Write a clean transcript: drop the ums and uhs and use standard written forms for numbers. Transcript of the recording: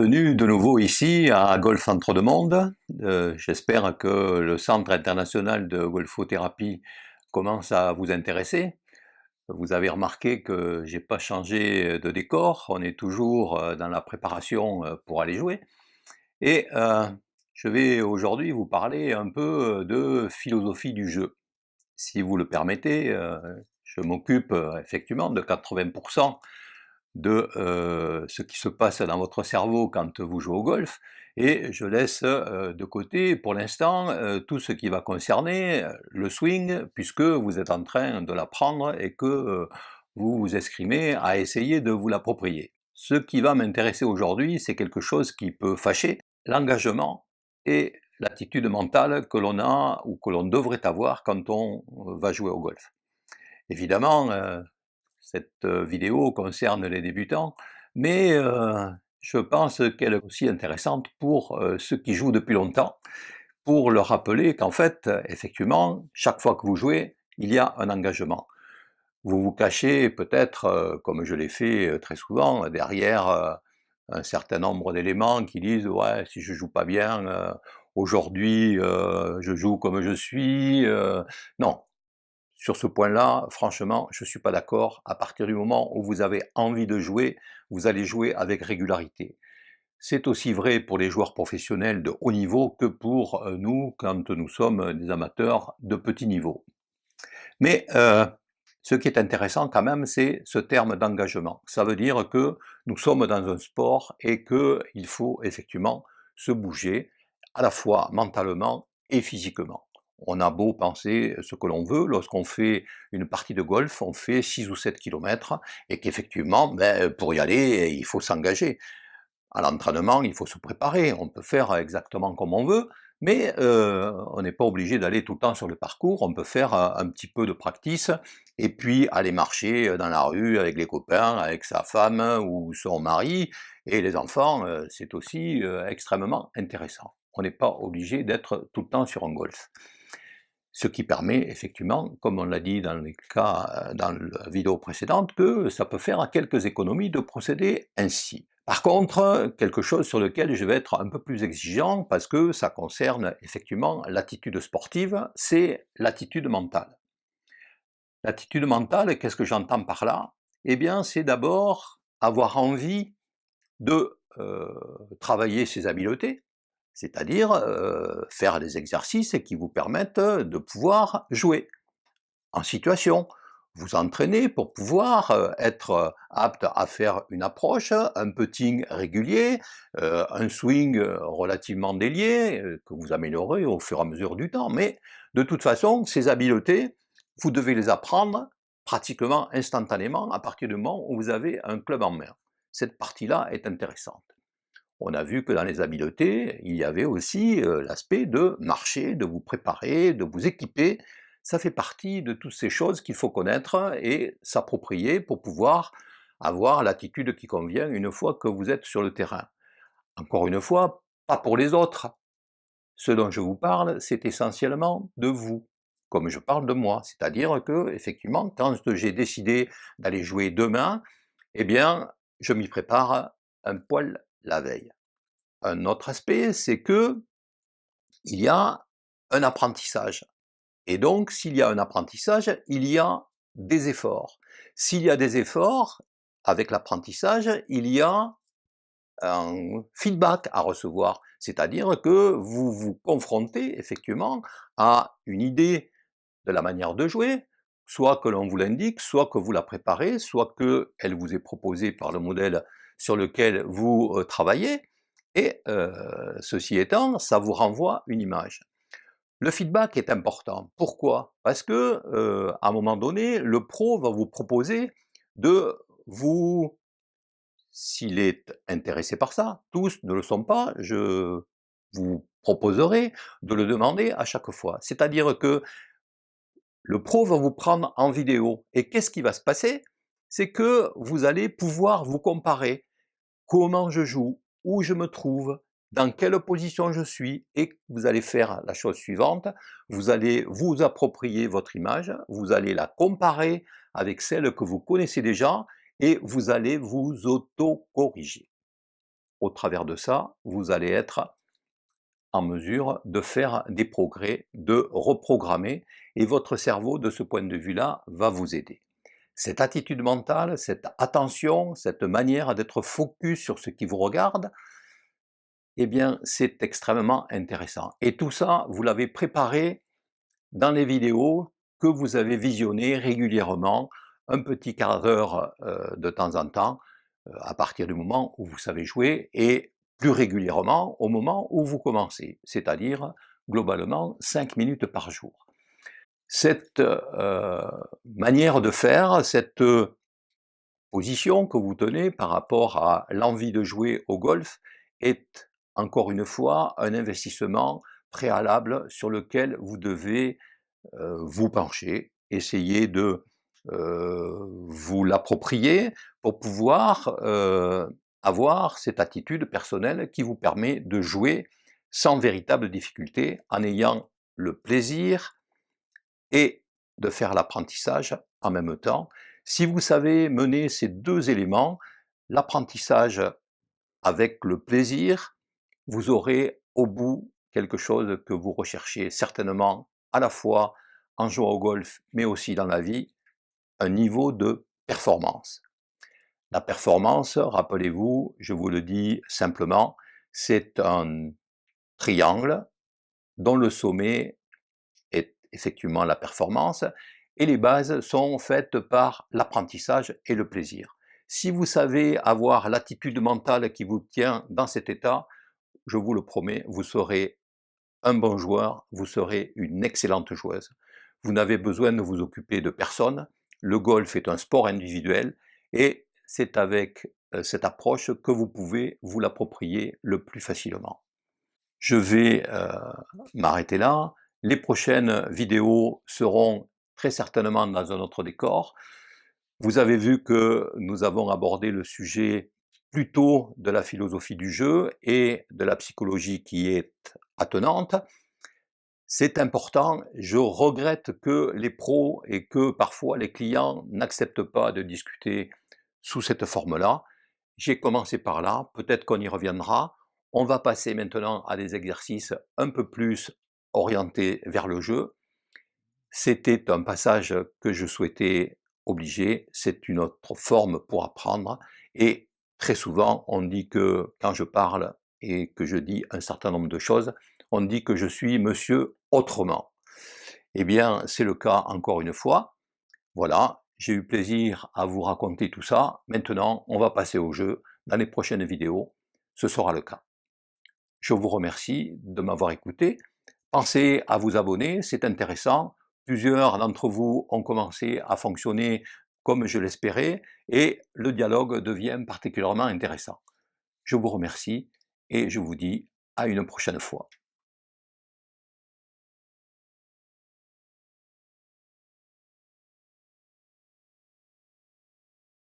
Bienvenue de nouveau ici à Golf Entre-deux-Mondes. J'espère que le Centre international de golfothérapie commence à vous intéresser. Vous avez remarqué que j'ai pas changé de décor, on est toujours dans la préparation pour aller jouer. Et je vais aujourd'hui vous parler un peu de philosophie du jeu. Si vous le permettez, je m'occupe effectivement de 80% de ce qui se passe dans votre cerveau quand vous jouez au golf, et je laisse de côté pour l'instant tout ce qui va concerner le swing, puisque vous êtes en train de l'apprendre et que vous vous escrimez à essayer de vous l'approprier. Ce qui va m'intéresser aujourd'hui, c'est quelque chose qui peut fâcher: l'engagement et l'attitude mentale que l'on a ou que l'on devrait avoir quand on va jouer au golf. Évidemment, cette vidéo concerne les débutants, mais je pense qu'elle est aussi intéressante pour ceux qui jouent depuis longtemps, pour leur rappeler qu'en fait, effectivement, chaque fois que vous jouez, il y a un engagement. Vous vous cachez peut-être, comme je l'ai fait très souvent, derrière un certain nombre d'éléments qui disent: «Ouais, si je joue pas bien, aujourd'hui, je joue comme je suis», non. Sur ce point-là, franchement, je ne suis pas d'accord. À partir du moment où vous avez envie de jouer, vous allez jouer avec régularité. C'est aussi vrai pour les joueurs professionnels de haut niveau que pour nous, quand nous sommes des amateurs de petit niveau. Mais ce qui est intéressant quand même, c'est ce terme d'engagement. Ça veut dire que nous sommes dans un sport et qu'il faut effectivement se bouger, à la fois mentalement et physiquement. On a beau penser ce que l'on veut, lorsqu'on fait une partie de golf, on fait 6 ou 7 kilomètres, et qu'effectivement, ben, pour y aller, il faut s'engager. À l'entraînement, il faut se préparer, on peut faire exactement comme on veut, mais on n'est pas obligé d'aller tout le temps sur le parcours, on peut faire un petit peu de practice, et puis aller marcher dans la rue avec les copains, avec sa femme ou son mari, et les enfants, c'est aussi extrêmement intéressant. On n'est pas obligé d'être tout le temps sur un golf. Ce qui permet effectivement, comme on l'a dit dans les cas, dans la vidéo précédente, que ça peut faire quelques économies de procéder ainsi. Par contre, quelque chose sur lequel je vais être un peu plus exigeant, parce que ça concerne effectivement l'attitude sportive, c'est l'attitude mentale. L'attitude mentale, qu'est-ce que j'entends par là? Eh bien, c'est d'abord avoir envie de travailler ses habiletés, c'est-à-dire faire des exercices qui vous permettent de pouvoir jouer en situation. Vous entraîner pour pouvoir être apte à faire une approche, un putting régulier, un swing relativement délié, que vous améliorez au fur et à mesure du temps. Mais de toute façon, ces habiletés, vous devez les apprendre pratiquement instantanément à partir du moment où vous avez un club en main. Cette partie-là est intéressante. On a vu que dans les habiletés, il y avait aussi l'aspect de marcher, de vous préparer, de vous équiper. Ça fait partie de toutes ces choses qu'il faut connaître et s'approprier pour pouvoir avoir l'attitude qui convient une fois que vous êtes sur le terrain. Encore une fois, pas pour les autres. Ce dont je vous parle, c'est essentiellement de vous, comme je parle de moi. C'est-à-dire que, effectivement, quand j'ai décidé d'aller jouer demain, eh bien, je m'y prépare un poil la veille. Un autre aspect, c'est que il y a un apprentissage, et donc s'il y a un apprentissage, il y a des efforts. S'il y a des efforts, avec l'apprentissage, il y a un feedback à recevoir. C'est-à-dire que vous vous confrontez effectivement à une idée de la manière de jouer, soit que l'on vous l'indique, soit que vous la préparez, soit qu'elle vous est proposée par le modèle sur lequel vous travaillez, et ceci étant, ça vous renvoie une image. Le feedback est important. Pourquoi? Parce que, à un moment donné, le pro va vous proposer de vous, s'il est intéressé par ça, tous ne le sont pas, je vous proposerai de le demander à chaque fois. C'est-à-dire que le pro va vous prendre en vidéo, et qu'est-ce qui va se passer? C'est que vous allez pouvoir vous comparer. Comment je joue, où je me trouve, dans quelle position je suis, et vous allez faire la chose suivante: vous allez vous approprier votre image, vous allez la comparer avec celle que vous connaissez déjà, et vous allez vous auto-corriger. au travers de ça, vous allez être en mesure de faire des progrès, de reprogrammer, et votre cerveau, de ce point de vue-là, va vous aider. Cette attitude mentale, cette attention, cette manière d'être focus sur ce qui vous regarde, eh bien, c'est extrêmement intéressant. Et tout ça, vous l'avez préparé dans les vidéos que vous avez visionnées régulièrement, un petit quart d'heure de temps en temps, à partir du moment où vous savez jouer, et plus régulièrement au moment où vous commencez, c'est-à-dire globalement 5 minutes par jour. Cette manière de faire, cette position que vous tenez par rapport à l'envie de jouer au golf est, encore une fois, un investissement préalable sur lequel vous devez vous pencher, essayer de vous l'approprier pour pouvoir avoir cette attitude personnelle qui vous permet de jouer sans véritable difficulté, en ayant le plaisir et de faire l'apprentissage en même temps. Si vous savez mener ces deux éléments, l'apprentissage avec le plaisir, vous aurez au bout quelque chose que vous recherchez certainement, à la fois en jouant au golf, mais aussi dans la vie, un niveau de performance. La performance, rappelez-vous, je vous le dis simplement, c'est un triangle dont le sommet est effectivement la performance, et les bases sont faites par l'apprentissage et le plaisir. Si vous savez avoir l'attitude mentale qui vous tient dans cet état, je vous le promets, vous serez un bon joueur, vous serez une excellente joueuse. Vous n'avez besoin de vous occuper de personne. Le golf est un sport individuel, et c'est avec cette approche que vous pouvez vous l'approprier le plus facilement. Je vais m'arrêter là. Les prochaines vidéos seront très certainement dans un autre décor. Vous avez vu que nous avons abordé le sujet plutôt de la philosophie du jeu et de la psychologie qui est attenante. C'est important, je regrette que les pros et que parfois les clients n'acceptent pas de discuter sous cette forme-là. J'ai commencé par là, peut-être qu'on y reviendra. On va passer maintenant à des exercices un peu plus orientés vers le jeu. C'était un passage que je souhaitais obliger, c'est une autre forme pour apprendre, et très souvent on dit que quand je parle et que je dis un certain nombre de choses, on dit que je suis monsieur autrement. Eh bien, c'est le cas encore une fois. Voilà, j'ai eu plaisir à vous raconter tout ça. Maintenant, on va passer au jeu. Dans les prochaines vidéos, ce sera le cas. Je vous remercie de m'avoir écouté. Pensez à vous abonner, c'est intéressant. Plusieurs d'entre vous ont commencé à fonctionner comme je l'espérais, et le dialogue devient particulièrement intéressant. Je vous remercie et je vous dis à une prochaine fois.